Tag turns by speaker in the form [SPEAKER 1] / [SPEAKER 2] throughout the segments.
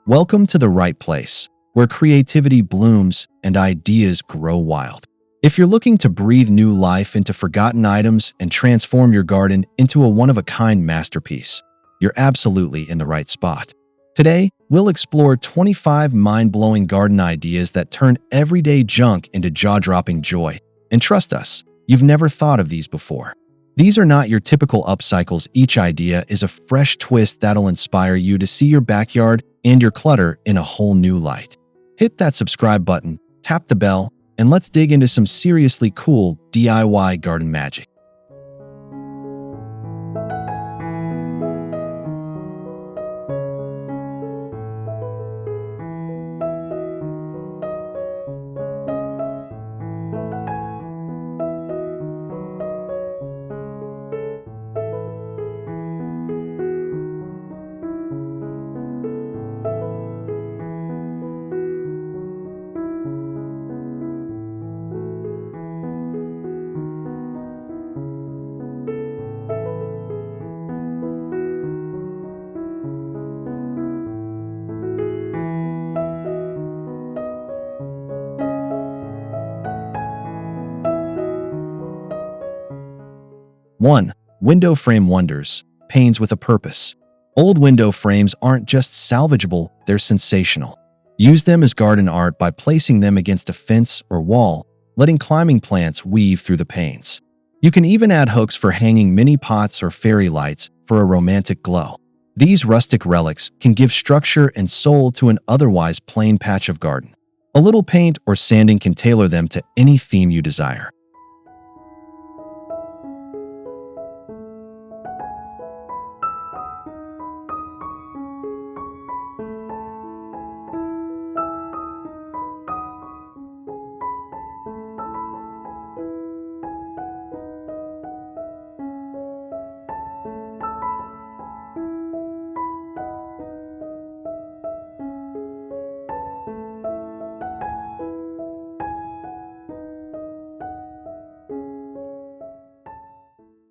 [SPEAKER 1] Welcome to the right place, where creativity blooms and ideas grow wild. If you're looking to breathe new life into forgotten items and transform your garden into a one-of-a-kind masterpiece, you're absolutely in the right spot. Today, we'll explore 25 mind-blowing garden ideas that turn everyday junk into jaw-dropping joy. And trust us, you've never thought of these before. These are not your typical upcycles. Each idea is a fresh twist that'll inspire you to see your backyard and your clutter in a whole new light. Hit that subscribe button, tap the bell, and let's dig into some seriously cool DIY garden magic. 1. Window frame wonders. Panes with a purpose. Old window frames aren't just salvageable, they're sensational. Use them as garden art by placing them against a fence or wall, letting climbing plants weave through the panes. You can even add hooks for hanging mini pots or fairy lights for a romantic glow. These rustic relics can give structure and soul to an otherwise plain patch of garden. A little paint or sanding can tailor them to any theme you desire.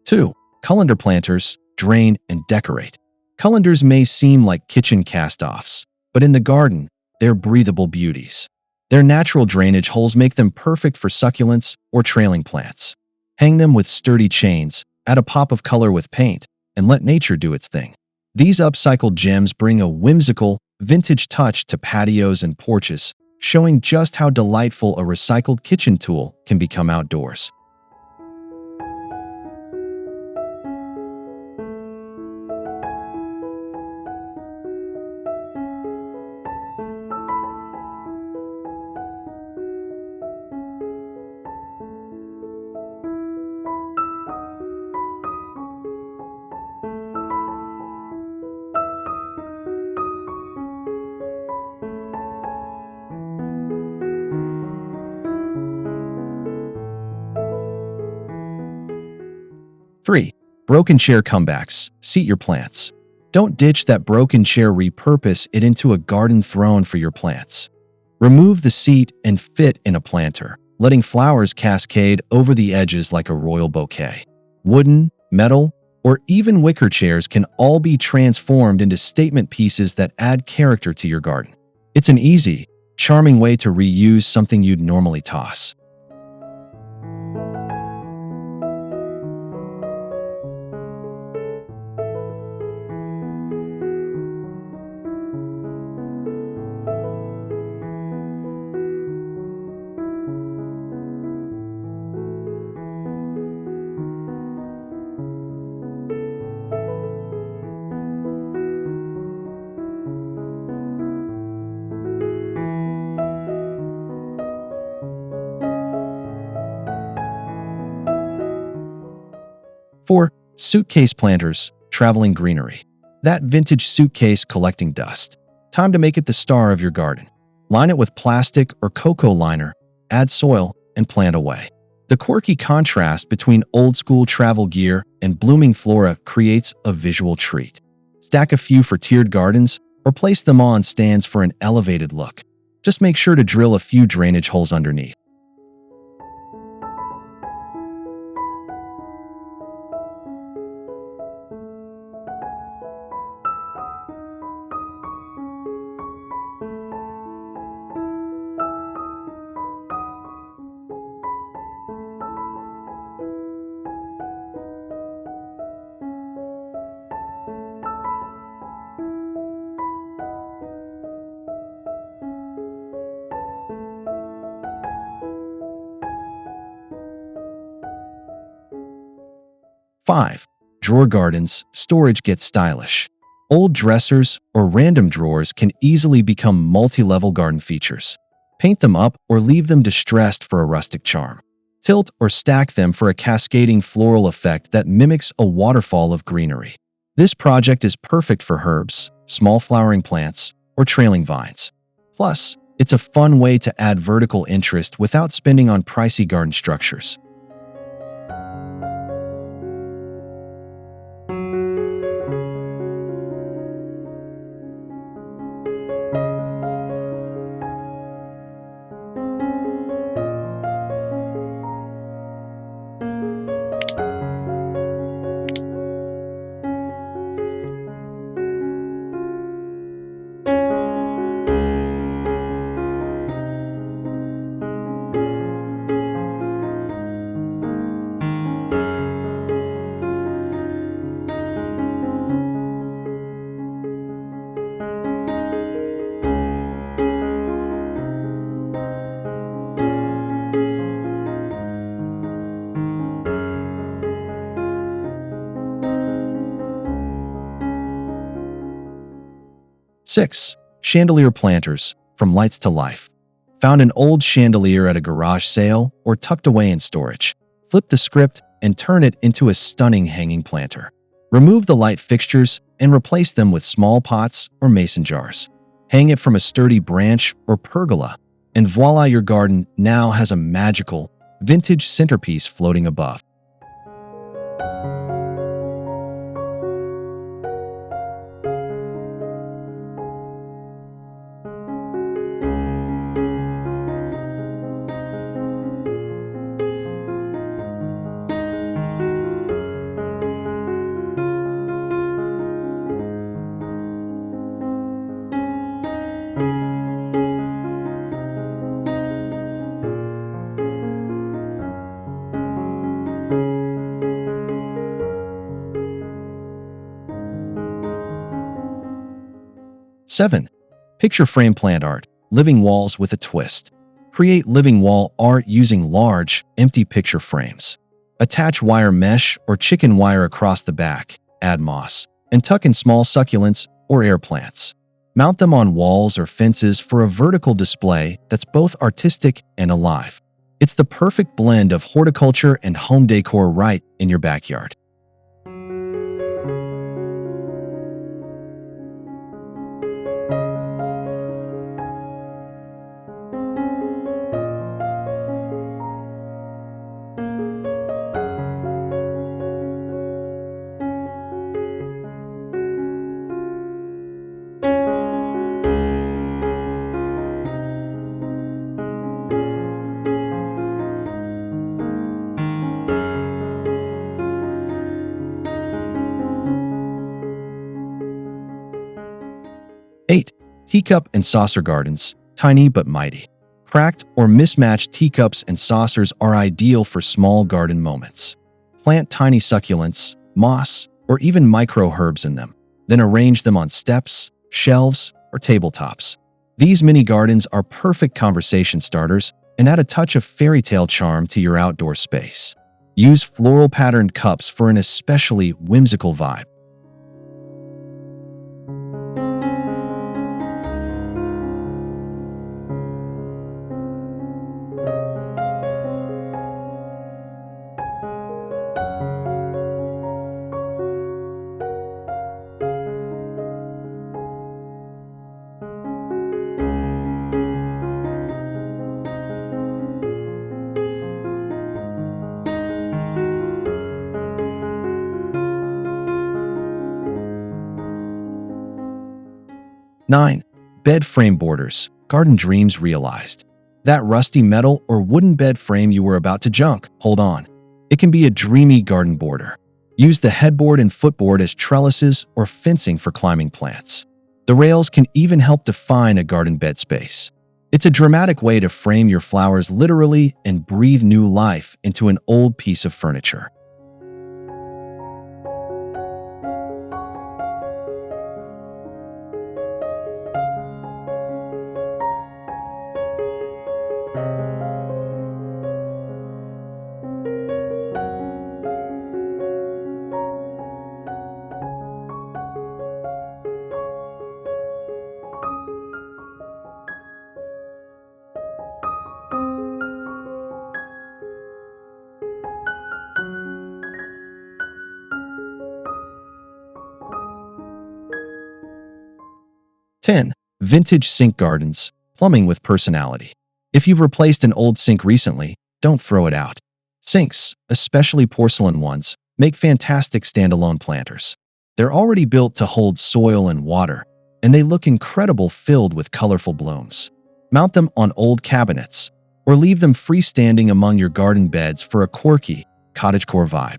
[SPEAKER 1] 2. Colander planters. Drain and decorate. Colanders may seem like kitchen cast-offs, but in the garden, they're breathable beauties. Their natural drainage holes make them perfect for succulents or trailing plants. Hang them with sturdy chains, add a pop of color with paint, and let nature do its thing. These upcycled gems bring a whimsical, vintage touch to patios and porches, showing just how delightful a recycled kitchen tool can become outdoors. 3. Broken chair comebacks. Seat your plants. Don't ditch that broken chair, repurpose it into a garden throne for your plants. Remove the seat and fit in a planter, letting flowers cascade over the edges like a royal bouquet. Wooden, metal, or even wicker chairs can all be transformed into statement pieces that add character to your garden. It's an easy, charming way to reuse something you'd normally toss. 4. Suitcase planters. Traveling greenery. That vintage suitcase collecting dust. Time to make it the star of your garden. Line it with plastic or cocoa liner, add soil, and plant away. The quirky contrast between old-school travel gear and blooming flora creates a visual treat. Stack a few for tiered gardens or place them on stands for an elevated look. Just make sure to drill a few drainage holes underneath. 5. Drawer gardens. Storage gets stylish. Old dressers or random drawers can easily become multi-level garden features. Paint them up or leave them distressed for a rustic charm. Tilt or stack them for a cascading floral effect that mimics a waterfall of greenery. This project is perfect for herbs, small flowering plants, or trailing vines. Plus, it's a fun way to add vertical interest without spending on pricey garden structures. 6. Chandelier planters, from lights to life. Found an old chandelier at a garage sale or tucked away in storage. Flip the script and turn it into a stunning hanging planter. Remove the light fixtures and replace them with small pots or mason jars. Hang it from a sturdy branch or pergola, and voila, your garden now has a magical, vintage centerpiece floating above. 7. Picture frame plant art, living walls with a twist. Create living wall art using large, empty picture frames. Attach wire mesh or chicken wire across the back, add moss, and tuck in small succulents or air plants. Mount them on walls or fences for a vertical display that's both artistic and alive. It's the perfect blend of horticulture and home decor right in your backyard. 8. Teacup and saucer gardens, tiny but mighty. Cracked or mismatched teacups and saucers are ideal for small garden moments. Plant tiny succulents, moss, or even micro herbs in them, then arrange them on steps, shelves, or tabletops. These mini gardens are perfect conversation starters and add a touch of fairy tale charm to your outdoor space. Use floral patterned cups for an especially whimsical vibe. 9. Bed frame borders, garden dreams realized. That rusty metal or wooden bed frame you were about to junk, hold on. It can be a dreamy garden border. Use the headboard and footboard as trellises or fencing for climbing plants. The rails can even help define a garden bed space. It's a dramatic way to frame your flowers literally and breathe new life into an old piece of furniture. 10. Vintage sink gardens, plumbing with personality. If you've replaced an old sink recently, don't throw it out. Sinks, especially porcelain ones, make fantastic standalone planters. They're already built to hold soil and water, and they look incredible filled with colorful blooms. Mount them on old cabinets, or leave them freestanding among your garden beds for a quirky, cottagecore vibe.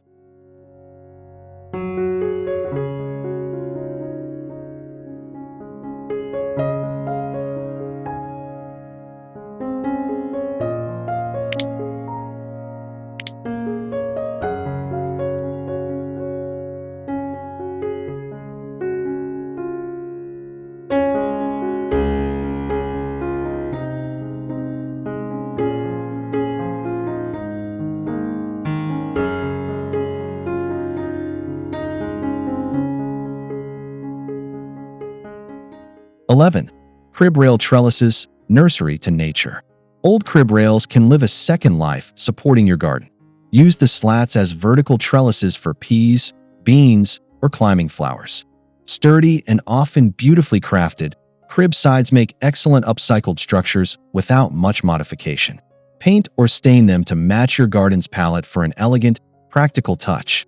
[SPEAKER 1] 11. Crib rail trellises, nursery to nature. Old crib rails can live a second life supporting your garden. Use the slats as vertical trellises for peas, beans, or climbing flowers. Sturdy and often beautifully crafted, crib sides make excellent upcycled structures without much modification. Paint or stain them to match your garden's palette for an elegant, practical touch.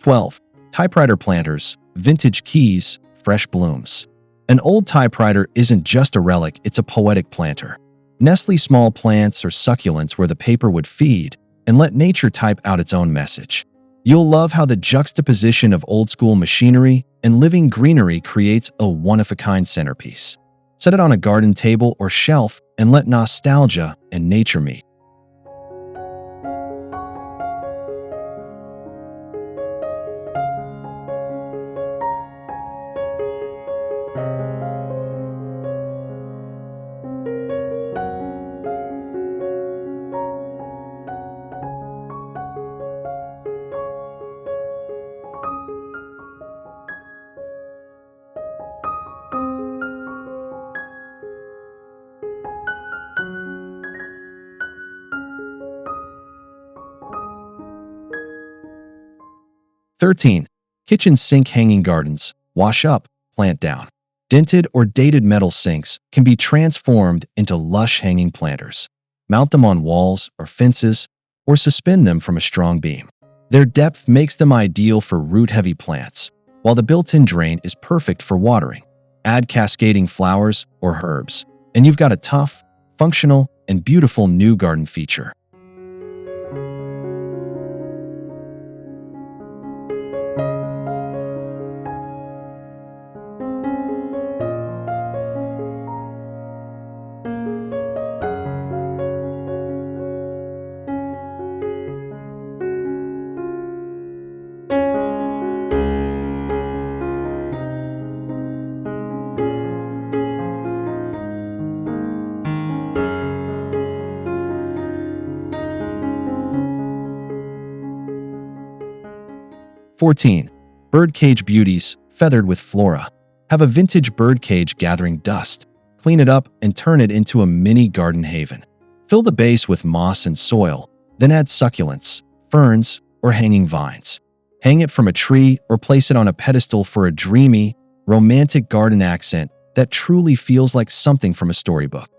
[SPEAKER 1] 12. Typewriter planters, vintage keys, fresh blooms. An old typewriter isn't just a relic, it's a poetic planter. Nestle small plants or succulents where the paper would feed and let nature type out its own message. You'll love how the juxtaposition of old-school machinery and living greenery creates a one-of-a-kind centerpiece. Set it on a garden table or shelf and let nostalgia and nature meet. 13. Kitchen sink hanging gardens, wash up, plant down. Dented or dated metal sinks can be transformed into lush hanging planters. Mount them on walls or fences, or suspend them from a strong beam. Their depth makes them ideal for root-heavy plants, while the built-in drain is perfect for watering. Add cascading flowers or herbs, and you've got a tough, functional, and beautiful new garden feature. 14. Birdcage Beauties, feathered with Flora. Have a vintage birdcage gathering dust. Clean it up and turn it into a mini garden haven. Fill the base with moss and soil, then add succulents, ferns, or hanging vines. Hang it from a tree or place it on a pedestal for a dreamy, romantic garden accent that truly feels like something from a storybook.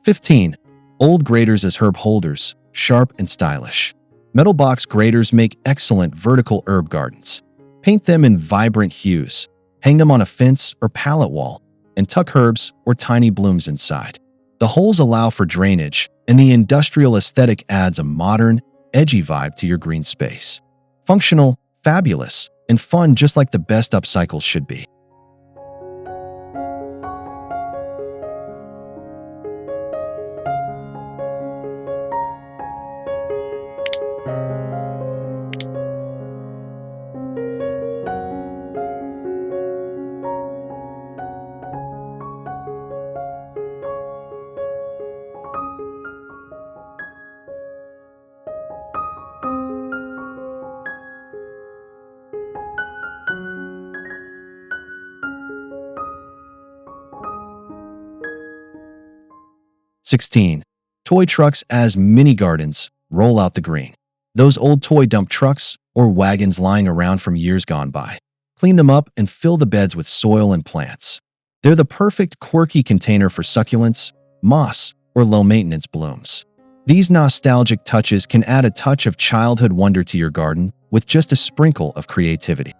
[SPEAKER 1] 15. Old graters as herb holders, sharp and stylish. Metal box graters make excellent vertical herb gardens. Paint them in vibrant hues, hang them on a fence or pallet wall, and tuck herbs or tiny blooms inside. The holes allow for drainage, and the industrial aesthetic adds a modern, edgy vibe to your green space. Functional, fabulous, and fun just like the best upcycles should be. 16. Toy trucks as mini gardens roll out the green. Those old toy dump trucks or wagons lying around from years gone by. Clean them up and fill the beds with soil and plants. They're the perfect quirky container for succulents, moss, or low-maintenance blooms. These nostalgic touches can add a touch of childhood wonder to your garden with just a sprinkle of creativity.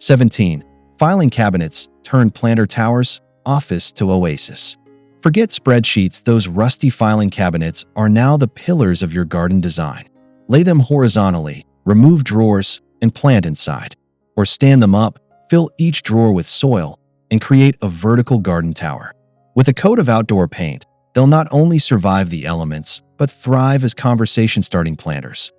[SPEAKER 1] 17. Filing cabinets turn planter towers, office to Oasis. Forget spreadsheets, those rusty filing cabinets are now the pillars of your garden design. Lay them horizontally, remove drawers, and plant inside. Or stand them up, fill each drawer with soil, and create a vertical garden tower. With a coat of outdoor paint, they'll not only survive the elements, but thrive as conversation-starting planters.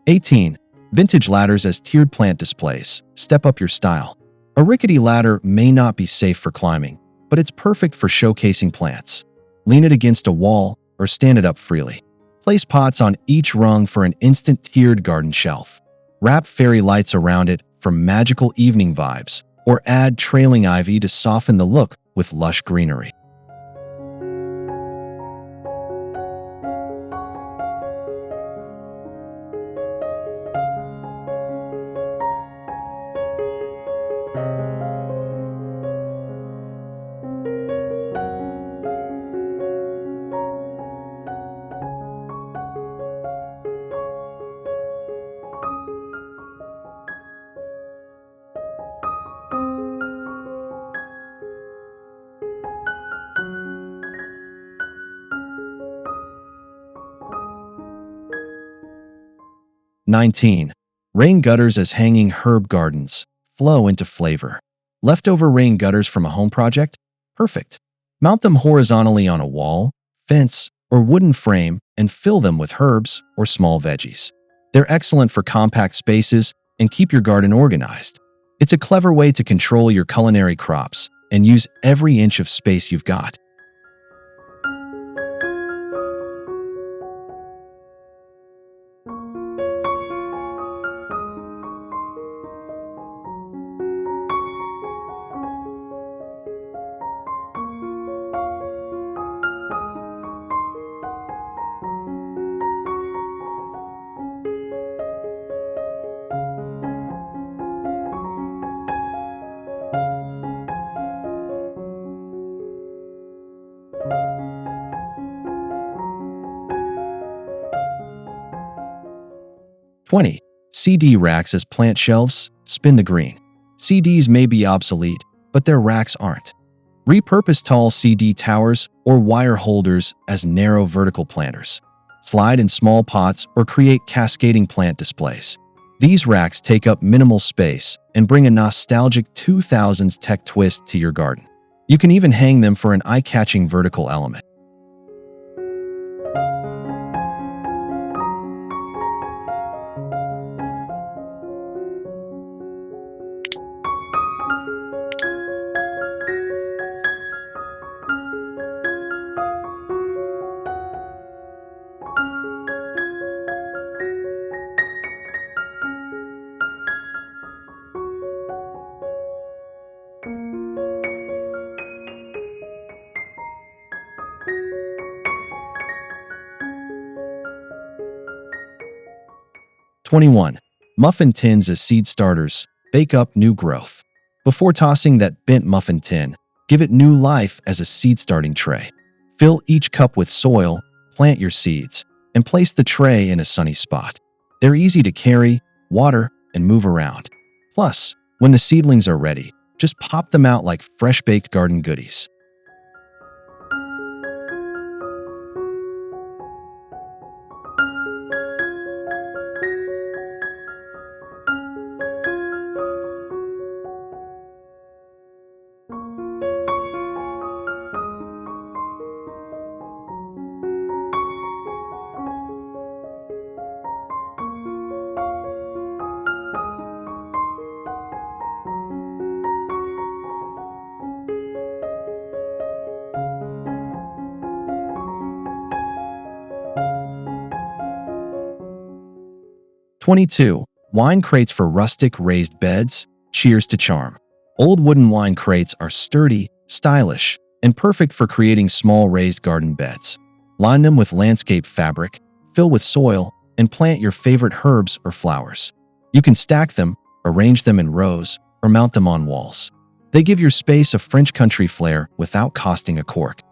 [SPEAKER 1] 18. Vintage ladders as tiered plant displays. Step up your style. A rickety ladder may not be safe for climbing, but it's perfect for showcasing plants. Lean it against a wall or stand it up freely. Place pots on each rung for an instant tiered garden shelf. Wrap fairy lights around it for magical evening vibes, or add trailing ivy to soften the look with lush greenery. 19. Rain gutters as hanging herb gardens. Flow into flavor. Leftover rain gutters from a home project? Perfect. Mount them horizontally on a wall, fence, or wooden frame and fill them with herbs or small veggies. They're excellent for compact spaces and keep your garden organized. It's a clever way to control your culinary crops and use every inch of space you've got. 20. CD racks as plant shelves. Spin the green. CDs may be obsolete, but their racks aren't. Repurpose tall CD towers or wire holders as narrow vertical planters. Slide in small pots or create cascading plant displays. These racks take up minimal space and bring a nostalgic 2000s tech twist to your garden. You can even hang them for an eye-catching vertical element. 21. Muffin tins as seed starters. Bake up new growth. Before tossing that bent muffin tin, give it new life as a seed starting tray. Fill each cup with soil, plant your seeds, and place the tray in a sunny spot. They're easy to carry, water, and move around. Plus, when the seedlings are ready, just pop them out like fresh-baked garden goodies. 22. Wine crates for rustic raised beds. Cheers to charm. Old wooden wine crates are sturdy, stylish, and perfect for creating small raised garden beds. Line them with landscape fabric, fill with soil, and plant your favorite herbs or flowers. You can stack them, arrange them in rows, or mount them on walls. They give your space a French country flair without costing a cork.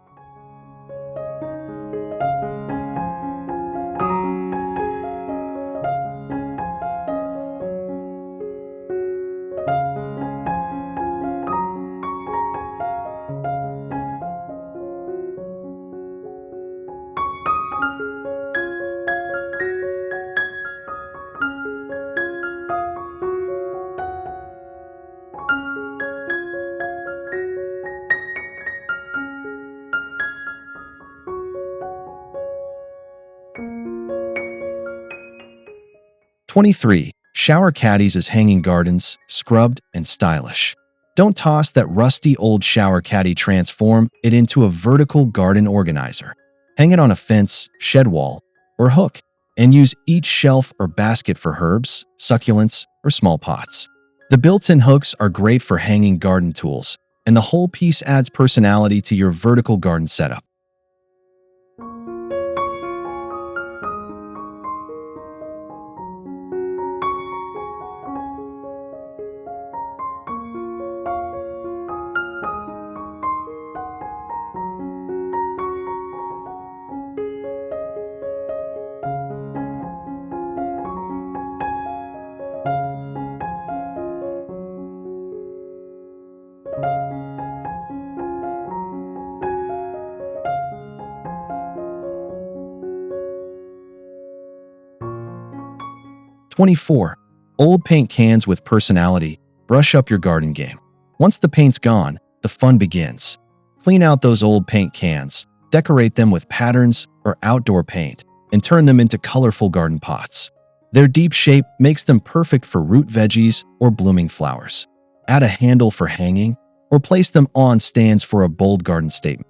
[SPEAKER 1] 23. Shower caddies as hanging gardens, scrubbed and stylish. Don't toss that rusty old shower caddy, transform it into a vertical garden organizer. Hang it on a fence, shed wall, or hook, and use each shelf or basket for herbs, succulents, or small pots. The built-in hooks are great for hanging garden tools, and the whole piece adds personality to your vertical garden setup. 24. Old paint cans with personality. Brush up your garden game. Once the paint's gone, the fun begins. Clean out those old paint cans, decorate them with patterns or outdoor paint, and turn them into colorful garden pots. Their deep shape makes them perfect for root veggies or blooming flowers. Add a handle for hanging, or place them on stands for a bold garden statement.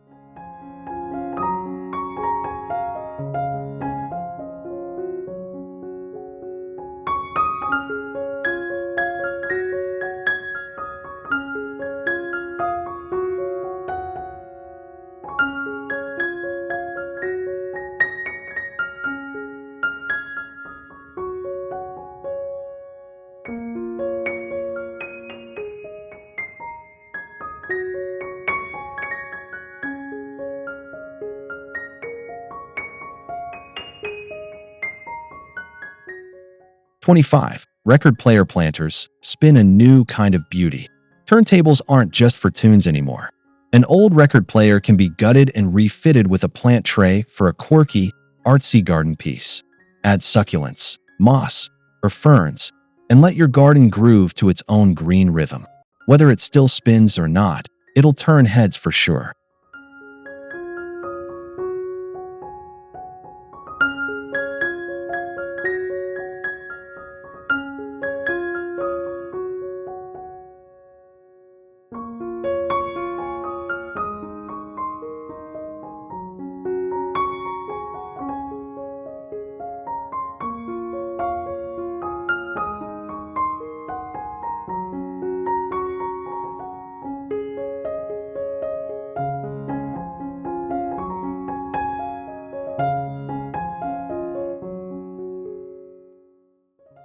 [SPEAKER 1] 25. Record player planters spin a new kind of beauty. Turntables aren't just for tunes anymore. An old record player can be gutted and refitted with a plant tray for a quirky, artsy garden piece. Add succulents, moss, or ferns, and let your garden groove to its own green rhythm. Whether it still spins or not, it'll turn heads for sure.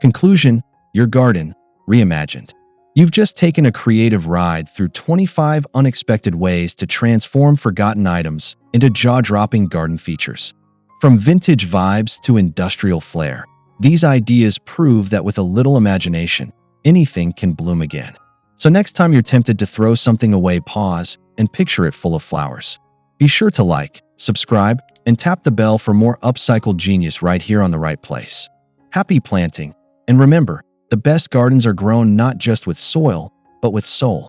[SPEAKER 1] Conclusion: your garden, reimagined. You've just taken a creative ride through 25 unexpected ways to transform forgotten items into jaw-dropping garden features. From vintage vibes to industrial flair, these ideas prove that with a little imagination, anything can bloom again. So next time you're tempted to throw something away, pause and picture it full of flowers. Be sure to like, subscribe, and tap the bell for more upcycled genius right here on the right place. Happy planting! And remember, the best gardens are grown not just with soil, but with soul.